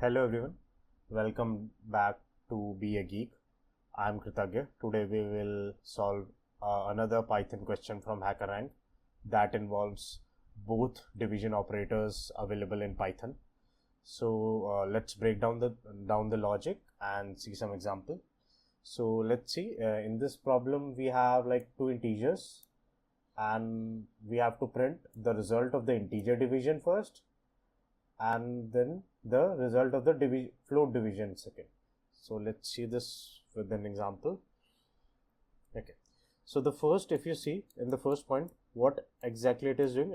Hello everyone, welcome back to Be a Geek. I'm Kritagya. Today we will solve another Python question from HackerRank that involves both division operators available in Python. So let's break down the logic and see some example. So let's see, in this problem we have like two integers and we have to print the result of the integer division first and then the result of the float division second. So let's see this with an example. Okay, so the first, if you see in the first point what exactly it is doing,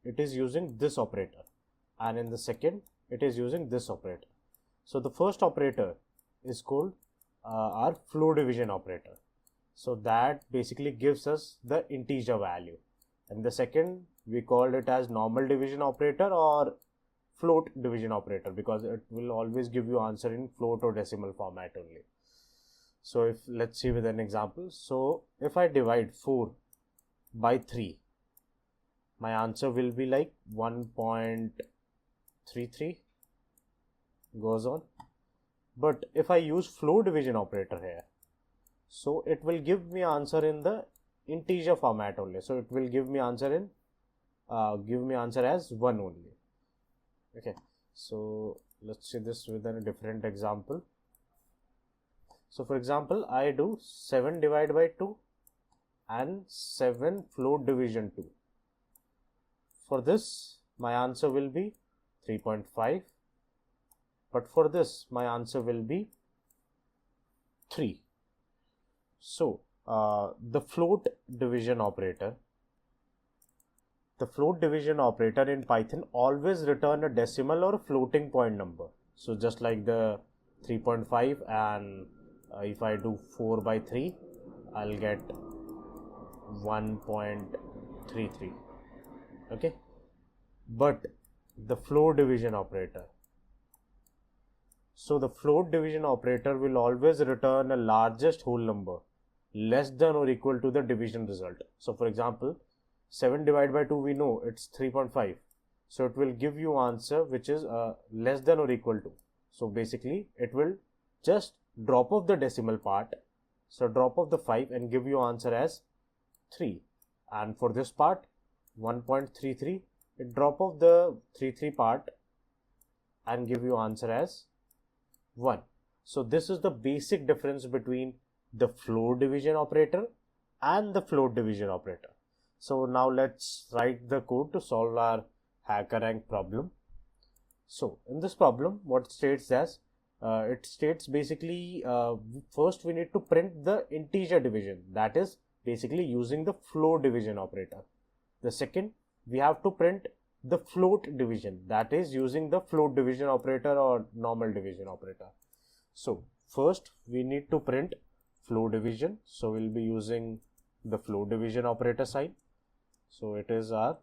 it is using this operator, and in the second it is using this operator. So the first operator is called our float division operator, so that basically gives us the integer value, and the second we called it as normal division operator or float division operator because it will always give you answer in float or decimal format only. So if let's see with an example. So if I divide 4 by 3, my answer will be like 1.33 goes on. But if I use float division operator here, so it will give me answer in the integer format only. So it will give me answer in as 1 only. Okay, so let's see this with a different example. So for example, I do 7 divided by 2 and 7 float division 2. For this my answer will be 3.5, but for this my answer will be 3. So the float division operator in Python always return a decimal or a floating point number. So just like the 3.5, and if I do 4 by 3, I'll get 1.33. okay, but the float division operator, so the float division operator will always return a largest whole number less than or equal to the division result. So for example, 7 divided by 2, we know it's 3.5. So it will give you answer which is less than or equal to. So basically it will just drop off the decimal part. So drop off the 5 and give you answer as 3. And for this part, 1.33, it drop off the 33 part and give you answer as 1. So this is the basic difference between the float division operator and the float division operator. So now let's write the code to solve our HackerRank problem. So in this problem, what states as it states basically first we need to print the integer division, that is basically using the float division operator. The second, we have to print the float division, that is using the float division operator or normal division operator. So first we need to print float division, so we'll be using the float division operator sign. So it is our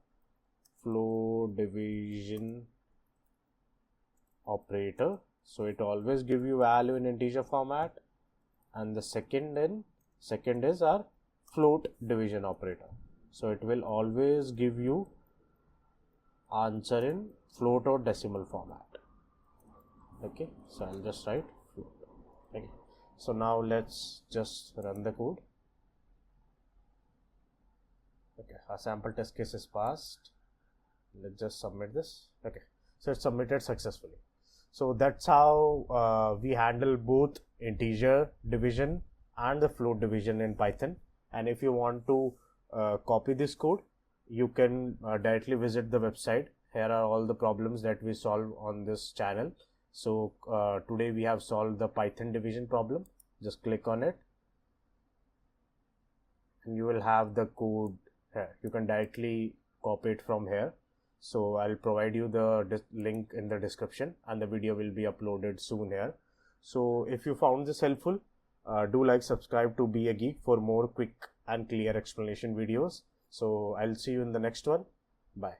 float division operator. So it always give you value in integer format, and the second is our float division operator. So it will always give you answer in float or decimal format. Okay, so I'll just write float. Okay, so now let's just run the code. Okay, our sample test case is passed. Let's just submit this. Okay, so it's submitted successfully. So that's how we handle both integer division and the float division in Python. And if you want to copy this code, you can directly visit the website. Here are all the problems that we solve on this channel. So today we have solved the Python division problem. Just click on it and you will have the code here. You can directly copy it from here. So I'll provide you the link in the description, and the video will be uploaded soon here. So if you found this helpful, do like, subscribe to Be a Geek for more quick and clear explanation videos. So I'll see you in the next one. Bye.